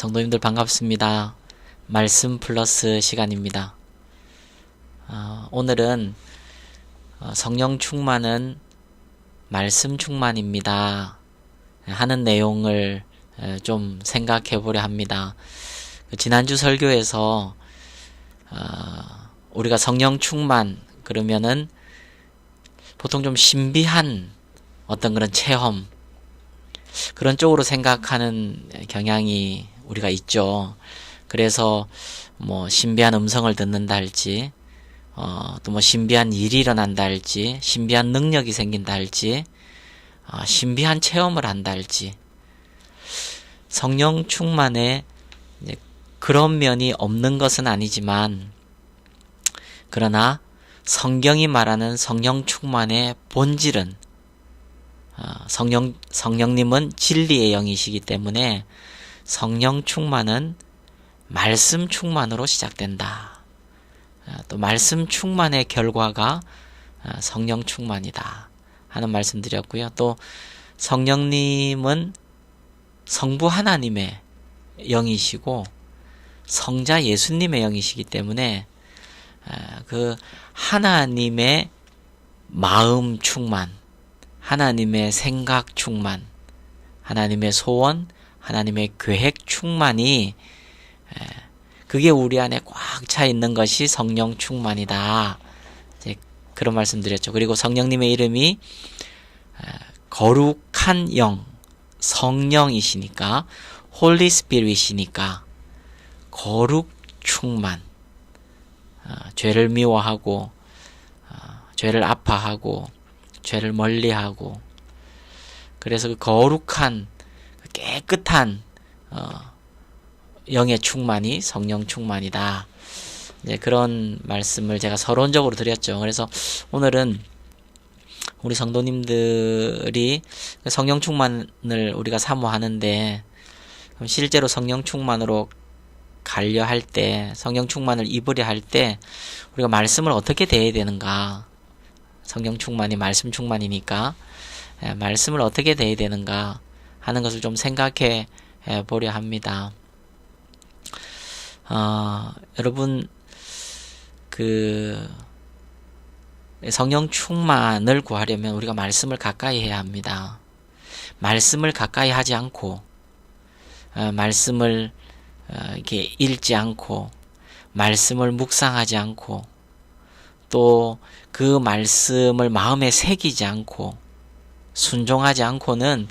성도님들 반갑습니다. 말씀 플러스 시간입니다. 오늘은 성령 충만은 말씀 충만입니다 하는 내용을 좀 생각해 보려 합니다. 지난주 설교에서 우리가 성령 충만 그러면은 보통 좀 신비한 어떤 그런 체험, 그런 쪽으로 생각하는 경향이 우리가 있죠. 그래서 뭐 신비한 음성을 듣는다 할지, 또 뭐 신비한 일이 일어난다 할지, 신비한 능력이 생긴다 할지, 신비한 체험을 한다 할지, 성령 충만에 그런 면이 없는 것은 아니지만, 그러나 성경이 말하는 성령 충만의 본질은 성령님은 진리의 영이시기 때문에 성령 충만은 말씀 충만으로 시작된다. 또 말씀 충만의 결과가 성령 충만이다 하는 말씀 드렸고요. 또 성령님은 성부 하나님의 영이시고 성자 예수님의 영이시기 때문에 그 하나님의 마음 충만, 하나님의 생각 충만, 하나님의 소원, 하나님의 계획 충만이 그게 우리 안에 꽉 차 있는 것이 성령 충만이다. 이제 그런 말씀 드렸죠. 그리고 성령님의 이름이 거룩한 영, 성령이시니까, 홀리 스피릿이니까 거룩 충만, 죄를 미워하고 죄를 아파하고 죄를 멀리하고, 그래서 그 거룩한 깨끗한 영의 충만이 성령 충만이다. 이제 그런 말씀을 제가 서론적으로 드렸죠. 그래서 오늘은 우리 성도님들이 성령 충만을 우리가 사모하는데, 그럼 실제로 성령 충만으로 가려 할 때, 성령 충만을 입으려 할 때 우리가 말씀을 어떻게 대해야 되는가? 성령 충만이 말씀 충만이니까 말씀을 어떻게 대해야 되는가 하는 것을 좀 생각해 보려 합니다. 여러분, 성령 충만을 구하려면 우리가 말씀을 가까이 해야 합니다. 말씀을 가까이 하지 않고, 말씀을 이렇게 읽지 않고, 말씀을 묵상하지 않고, 또 그 말씀을 마음에 새기지 않고, 순종하지 않고는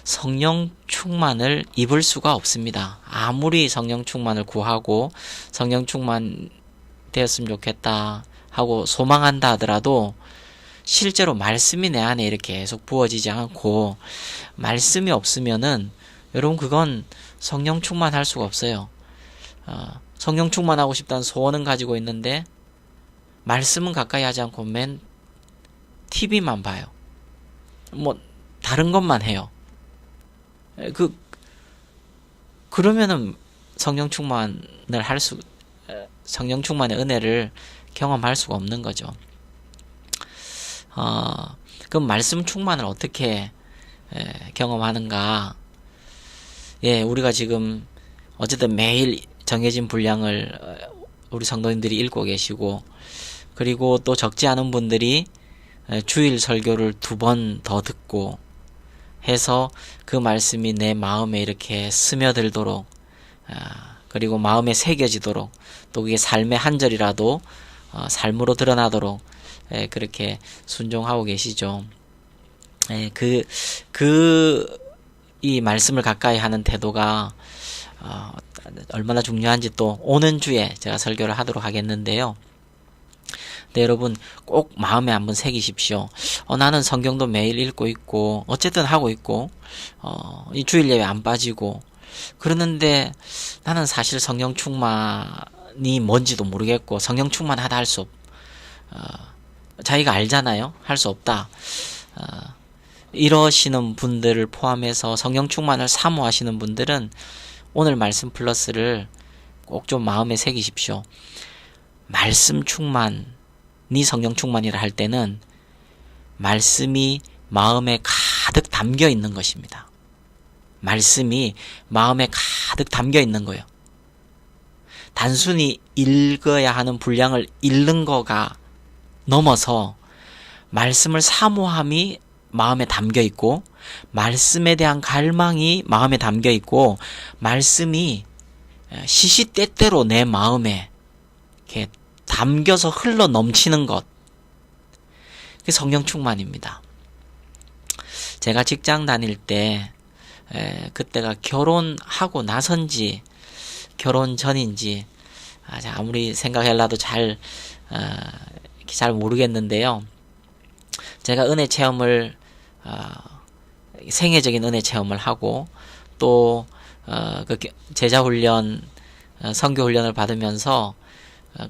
성령 충만을 입을 수가 없습니다. 아무리 성령 충만을 구하고 성령 충만 되었으면 좋겠다 하고 소망한다 하더라도 실제로 말씀이 내 안에 이렇게 계속 부어지지 않고, 말씀이 없으면은 여러분 그건 성령 충만할 수가 없어요. 성령 충만하고 싶다는 소원은 가지고 있는데 말씀은 가까이 하지 않고 맨 TV만 봐요. 뭐 다른 것만 해요. 그러면은 성령 충만의 은혜를 경험할 수가 없는 거죠. 그럼 말씀 충만을 어떻게 경험하는가? 우리가 지금 어쨌든 매일 정해진 분량을 우리 성도님들이 읽고 계시고, 그리고 또 적지 않은 분들이 주일 설교를 2번 더 듣고 해서 그 말씀이 내 마음에 이렇게 스며들도록, 그리고 마음에 새겨지도록, 또 그게 삶의 한 절이라도 삶으로 드러나도록 그렇게 순종하고 계시죠. 이 말씀을 가까이 하는 태도가 얼마나 중요한지 또 오는 주에 제가 설교를 하도록 하겠는데요. 네, 여러분 꼭 마음에 한번 새기십시오. 나는 성경도 매일 읽고 있고 어쨌든 하고 있고 이 주일 예배 안 빠지고 그러는데 나는 사실 성령 충만이 뭔지도 모르겠고 성령 충만하다 할 수 자기가 알잖아요. 할 수 없다. 이러시는 분들을 포함해서 성령 충만을 사모하시는 분들은 오늘 말씀 플러스를 꼭 좀 마음에 새기십시오. 말씀 충만이 성령 충만이라 할 때는 말씀이 마음에 가득 담겨 있는 것입니다. 말씀이 마음에 가득 담겨 있는 거예요. 단순히 읽어야 하는 분량을 읽는 거가 넘어서 말씀을 사모함이 마음에 담겨 있고, 말씀에 대한 갈망이 마음에 담겨 있고, 말씀이 시시때때로 내 마음에 이렇게 담겨서 흘러 넘치는 것, 그게 성령 충만입니다. 제가 직장 다닐 때 그때가 결혼하고 나선지 결혼 전인지 아무리 생각해라도 잘 모르겠는데요. 제가 은혜 체험을 생애적인 은혜 체험을 하고 또 그 제자 훈련, 선교 훈련을 받으면서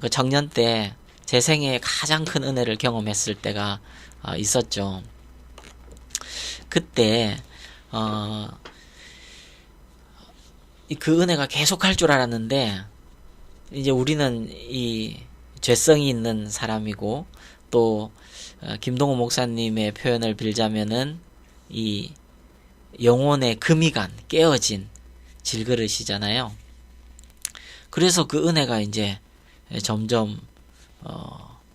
그 청년 때 제 생애에 가장 큰 은혜를 경험했을 때가 있었죠. 그때 그 은혜가 계속 할 줄 알았는데, 이제 우리는 이 죄성이 있는 사람이고, 또 김동호 목사님의 표현을 빌자면은 이 영혼의 금이간 깨어진 질그릇이잖아요. 그래서 그 은혜가 이제 점점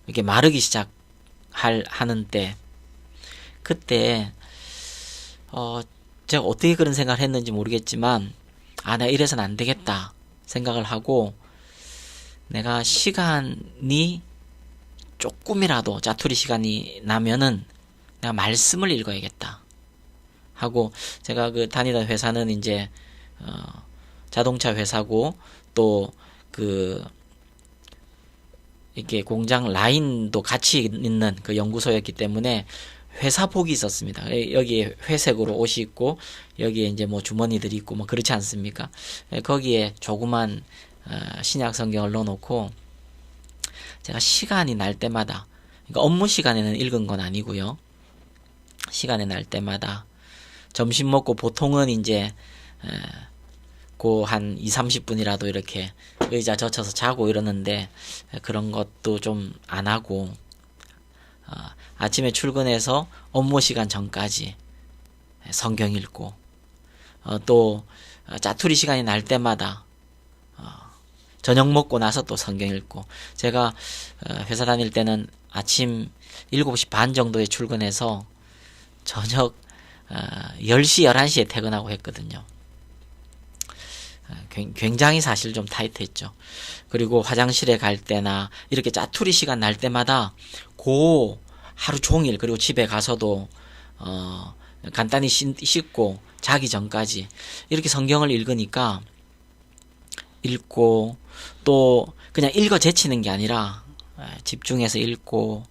이렇게 마르기 시작하는 때, 그때 제가 어떻게 그런 생각을 했는지 모르겠지만, 내가 이래서는 안 되겠다 생각을 하고, 내가 시간이 조금이라도 짜투리 시간이 나면은 내가 말씀을 읽어야겠다 하고, 제가 그 다니던 회사는 이제 자동차 회사고, 또 이렇게 공장 라인도 같이 있는 그 연구소였기 때문에 회사복이 있었습니다. 여기에 회색으로 옷이 있고, 여기에 이제 뭐 주머니들이 있고, 뭐 그렇지 않습니까? 거기에 조그만 신약 성경을 넣어놓고, 제가 시간이 날 때마다, 그러니까 업무 시간에는 읽은 건 아니고요. 시간이 날 때마다 점심 먹고 보통은 이제 한 20-30분이라도 이렇게 의자 젖혀서 자고 이러는데, 그런 것도 좀 안 하고, 아침에 출근해서 업무 시간 전까지 성경 읽고, 또 짜투리 시간이 날 때마다 저녁 먹고 나서 또 성경 읽고, 제가 회사 다닐 때는 아침 7시 반 정도에 출근해서 저녁 10시, 11시에 퇴근하고 했거든요. 굉장히 사실 좀 타이트했죠. 그리고 화장실에 갈 때나 이렇게 짜투리 시간 날 때마다 하루 종일, 그리고 집에 가서도 간단히 씻고 자기 전까지 이렇게 성경을 읽으니까, 읽고 또 그냥 읽어 제치는 게 아니라 집중해서 읽고,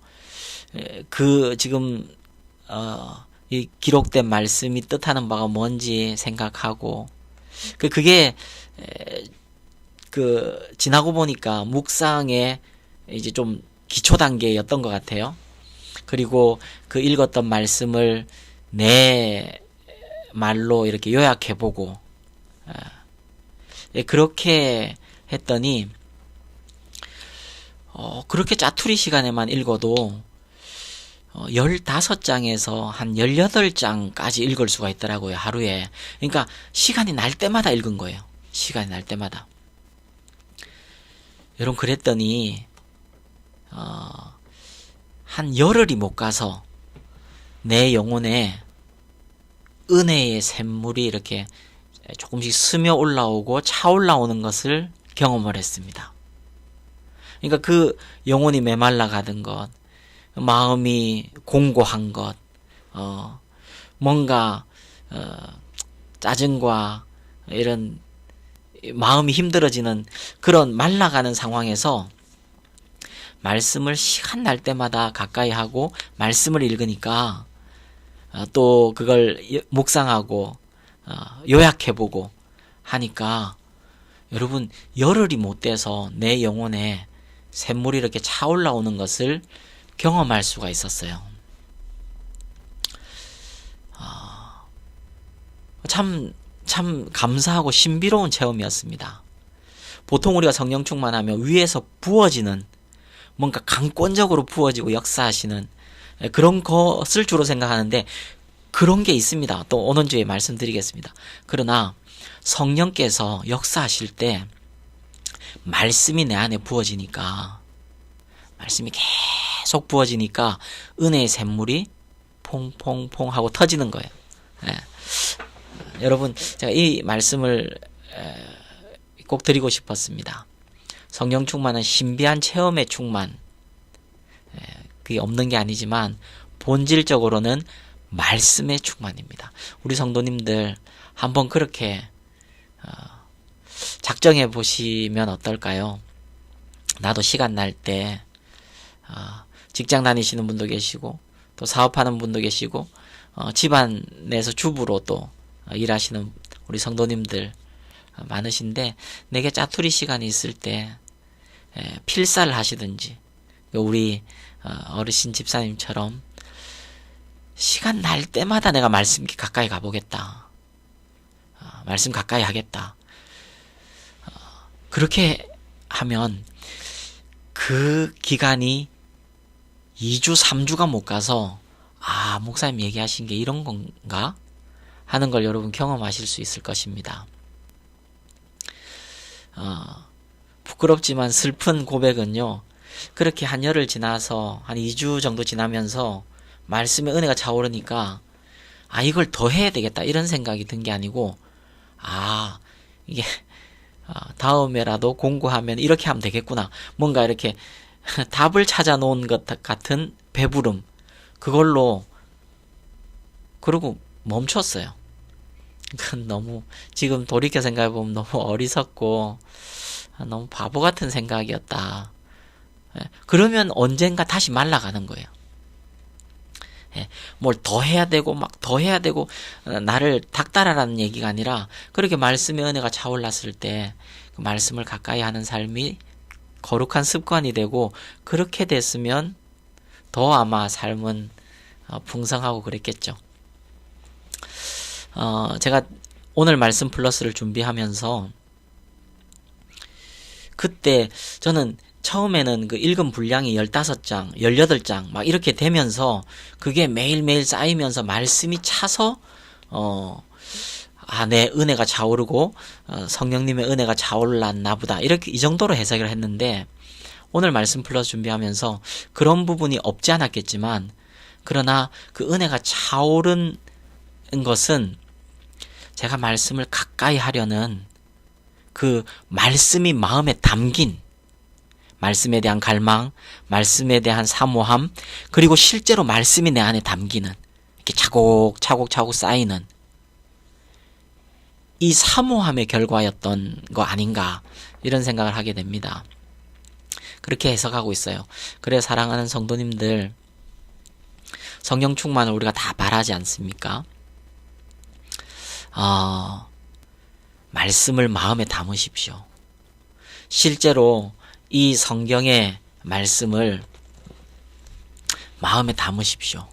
지금 이 기록된 말씀이 뜻하는 바가 뭔지 생각하고, 그게 지나고 보니까 묵상의 이제 좀 기초 단계였던 것 같아요. 그리고 그 읽었던 말씀을 내 말로 이렇게 요약해보고, 그렇게 했더니, 그렇게 짜투리 시간에만 읽어도 15장에서 한 18장까지 읽을 수가 있더라고요, 하루에. 그러니까 시간이 날 때마다 읽은 거예요. 시간이 날 때마다. 여러분, 그랬더니 한 열흘이 못 가서 내 영혼에 은혜의 샘물이 이렇게 조금씩 스며 올라오고 차올라오는 것을 경험을 했습니다. 그러니까 그 영혼이 메말라 가던 것, 마음이 공고한 것, 뭔가 짜증과 이런 마음이 힘들어지는 그런 말라가는 상황에서 말씀을 시간 날 때마다 가까이 하고 말씀을 읽으니까, 또 그걸 묵상하고 요약해보고 하니까, 여러분, 열흘이 못 돼서 내 영혼에 샘물이 이렇게 차올라오는 것을 경험할 수가 있었어요. 참 감사하고 신비로운 체험이었습니다. 보통 우리가 성령 충만하면 위에서 부어지는, 뭔가 강권적으로 부어지고 역사하시는 그런 것을 주로 생각하는데, 그런 게 있습니다. 또 오는 주에 말씀드리겠습니다. 그러나 성령께서 역사하실 때 말씀이 내 안에 부어지니까, 말씀이 계속 부어지니까 은혜의 샘물이 퐁퐁퐁 하고 터지는 거예요. 예. 여러분, 제가 이 말씀을 꼭 드리고 싶었습니다. 성령 충만은 신비한 체험의 충만, 그게 없는 게 아니지만 본질적으로는 말씀의 충만입니다. 우리 성도님들 한번 그렇게 작정해 보시면 어떨까요? 나도 시간 날 때 직장 다니시는 분도 계시고 또 사업하는 분도 계시고 집안에서 주부로 또 일하시는 우리 성도님들 많으신데, 내게 짜투리 시간이 있을 때 필사를 하시든지 우리 어르신 집사님처럼 시간 날 때마다 내가 말씀 가까이 가보겠다, 말씀 가까이 하겠다, 그렇게 하면 그 기간이 2주 3주가 못 가서 목사님 얘기하신 게 이런 건가 하는 걸 여러분 경험하실 수 있을 것입니다. 부끄럽지만 슬픈 고백은요, 그렇게 한 열흘 지나서 한 2주 정도 지나면서 말씀의 은혜가 차오르니까 이걸 더 해야 되겠다 이런 생각이 든 게 아니고, 이게 다음에라도 공부하면 이렇게 하면 되겠구나, 뭔가 이렇게 답을 찾아 놓은 것 같은 배부름, 그걸로 그러고 멈췄어요. 그건 너무, 지금 돌이켜 생각해보면 너무 어리석고 너무 바보 같은 생각이었다. 그러면 언젠가 다시 말라가는 거예요. 뭘 더 해야 되고 막 더 해야 되고 나를 닥달하라는 얘기가 아니라, 그렇게 말씀의 은혜가 차올랐을 때 그 말씀을 가까이 하는 삶이 거룩한 습관이 되고, 그렇게 됐으면 더 아마 삶은 풍성하고 그랬겠죠. 제가 오늘 말씀 플러스를 준비하면서 그때 저는 처음에는 그 읽은 분량이 15장, 18장 막 이렇게 되면서 그게 매일매일 쌓이면서 말씀이 차서 내 은혜가 차오르고 성령님의 은혜가 차올랐나 보다, 이렇게 이 정도로 해석을 했는데, 오늘 말씀 플러스 준비하면서 그런 부분이 없지 않았겠지만, 그러나 그 은혜가 차오른 것은 제가 말씀을 가까이 하려는 그 말씀이 마음에 담긴 말씀에 대한 갈망, 말씀에 대한 사모함, 그리고 실제로 말씀이 내 안에 담기는, 이렇게 차곡차곡 쌓이는 이 사모함의 결과였던 거 아닌가, 이런 생각을 하게 됩니다. 그렇게 해석하고 있어요. 그래, 사랑하는 성도님들, 성령 충만을 우리가 다 바라지 않습니까? 말씀을 마음에 담으십시오. 실제로 이 성경의 말씀을 마음에 담으십시오.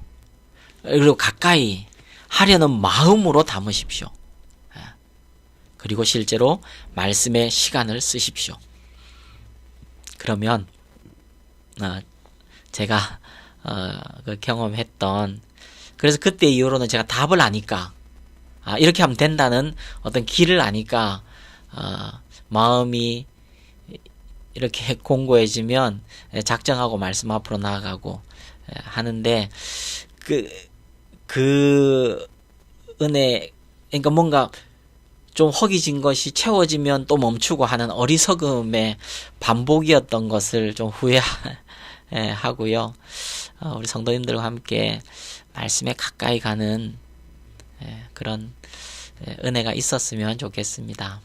그리고 가까이 하려는 마음으로 담으십시오. 그리고 실제로 말씀의 시간을 쓰십시오. 그러면 제가 그 경험했던, 그래서 그때 이후로는 제가 답을 아니까, 이렇게 하면 된다는 어떤 길을 아니까 마음이 이렇게 공고해지면 작정하고 말씀 앞으로 나아가고 하는데, 그 은혜, 그러니까 뭔가 좀 허기진 것이 채워지면 또 멈추고 하는 어리석음의 반복이었던 것을 좀 후회하고요. 우리 성도님들과 함께 말씀에 가까이 가는 그런 은혜가 있었으면 좋겠습니다.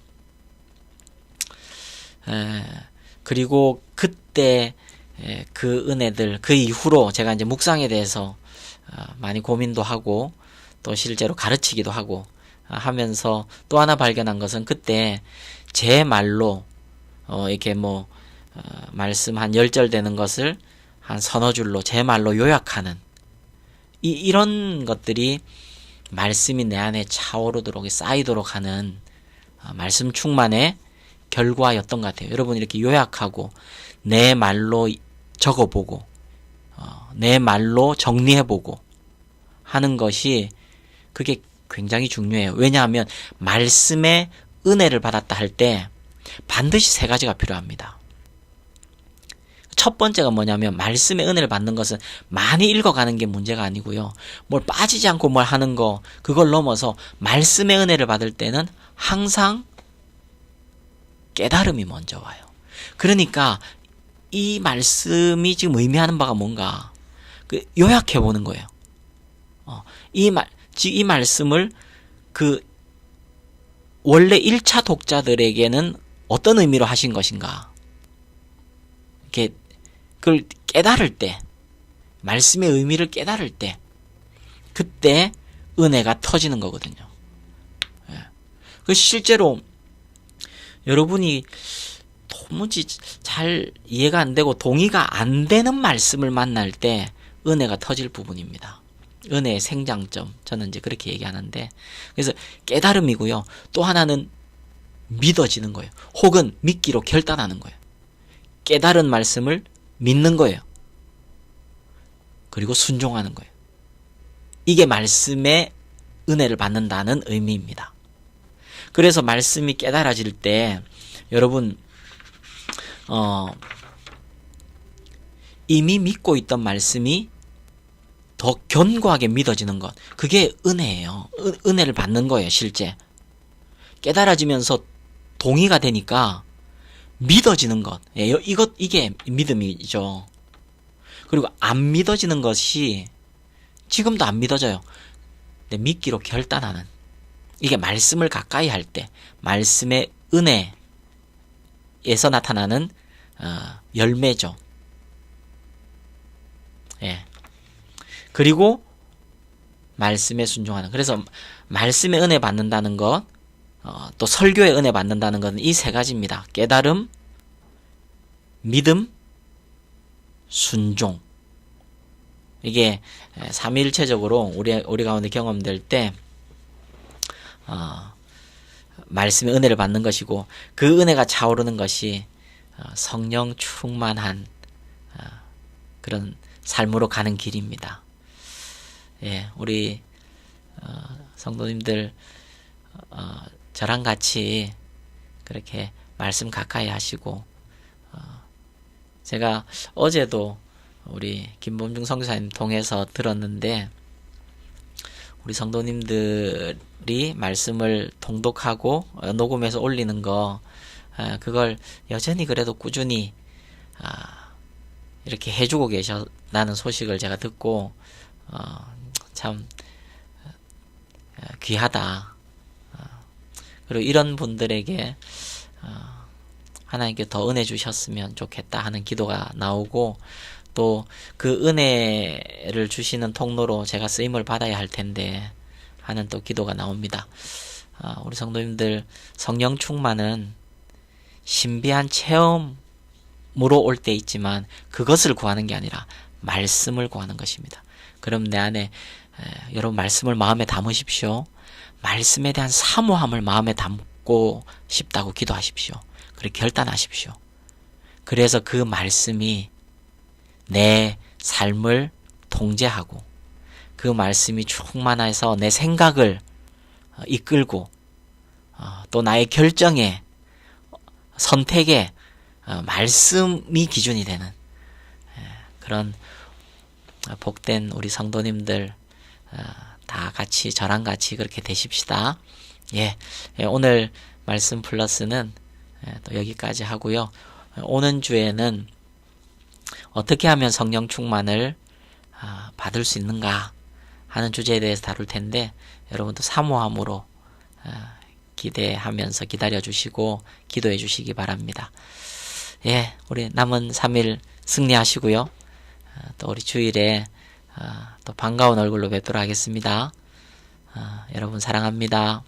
그리고 그때 그 은혜들, 그 이후로 제가 이제 묵상에 대해서 많이 고민도 하고 또 실제로 가르치기도 하고 하면서 또 하나 발견한 것은, 그때 제 말로 이렇게 말씀 한 10절 되는 것을 한 서너 줄로 제 말로 요약하는 이런 것들이 말씀이 내 안에 차오르도록 쌓이도록 하는 말씀 충만의 결과였던 것 같아요. 여러분, 이렇게 요약하고 내 말로 적어보고 내 말로 정리해보고 하는 것이 그게 굉장히 중요해요. 왜냐하면 말씀의 은혜를 받았다 할 때 반드시 세 가지가 필요합니다. 첫 번째가 뭐냐면 말씀의 은혜를 받는 것은 많이 읽어가는 게 문제가 아니고요. 뭘 빠지지 않고 뭘 하는 거 그걸 넘어서 말씀의 은혜를 받을 때는 항상 깨달음이 먼저 와요. 그러니까 이 말씀이 지금 의미하는 바가 뭔가 요약해 보는 거예요. 이 말씀을 원래 1차 독자들에게는 어떤 의미로 하신 것인가? 이렇게 그걸 깨달을 때, 말씀의 의미를 깨달을 때, 그때 은혜가 터지는 거거든요. 실제로 여러분이 도무지 잘 이해가 안 되고 동의가 안 되는 말씀을 만날 때 은혜가 터질 부분입니다. 은혜의 생장점, 저는 이제 그렇게 얘기하는데, 그래서 깨달음이고요. 또 하나는 믿어지는 거예요. 혹은 믿기로 결단하는 거예요. 깨달은 말씀을 믿는 거예요. 그리고 순종하는 거예요. 이게 말씀의 은혜를 받는다는 의미입니다. 그래서 말씀이 깨달아질 때 여러분 이미 믿고 있던 말씀이 더 견고하게 믿어지는 것, 그게 은혜예요. 은혜를 받는 거예요. 실제 깨달아지면서 동의가 되니까 믿어지는 것, 이게 믿음이죠. 그리고 안 믿어지는 것이 지금도 안 믿어져요. 근데 믿기로 결단하는, 이게 말씀을 가까이 할 때 말씀의 은혜에서 나타나는 열매죠. 예. 그리고 말씀에 순종하는. 그래서 말씀의 은혜 받는다는 것, 또 설교의 은혜 받는다는 것은 이 세 가지입니다. 깨달음, 믿음, 순종. 이게 삼위일체적으로 우리 가운데 경험될 때 말씀의 은혜를 받는 것이고, 그 은혜가 차오르는 것이 성령 충만한 그런 삶으로 가는 길입니다. 예, 우리 성도님들 저랑 같이 그렇게 말씀 가까이 하시고, 제가 어제도 우리 김범중 선교사님 통해서 들었는데, 우리 성도님들이 말씀을 통독하고 녹음해서 올리는 거, 그걸 여전히 그래도 꾸준히 이렇게 해주고 계셨다는 소식을 제가 듣고 참 귀하다. 그리고 이런 분들에게 하나님께 더 은혜 주셨으면 좋겠다 하는 기도가 나오고, 또 그 은혜를 주시는 통로로 제가 쓰임을 받아야 할 텐데 하는 또 기도가 나옵니다. 우리 성도님들, 성령 충만은 신비한 체험으로 올 때 있지만 그것을 구하는 게 아니라 말씀을 구하는 것입니다. 그럼 내 안에 여러분 말씀을 마음에 담으십시오. 말씀에 대한 사모함을 마음에 담고 싶다고 기도하십시오. 그렇게 결단하십시오. 그래서 그 말씀이 내 삶을 통제하고, 그 말씀이 충만해서 내 생각을 이끌고, 또 나의 결정에, 선택에 말씀이 기준이 되는 그런 복된 우리 성도님들 다 같이, 저랑 같이 그렇게 되십시다. 예, 오늘 말씀 플러스는 또 여기까지 하고요. 오는 주에는 어떻게 하면 성령 충만을 받을 수 있는가 하는 주제에 대해서 다룰 텐데, 여러분도 사모함으로 기대하면서 기다려 주시고 기도해 주시기 바랍니다. 예, 우리 남은 3일 승리하시고요. 또 우리 주일에 또 반가운 얼굴로 뵙도록 하겠습니다. 여러분 사랑합니다.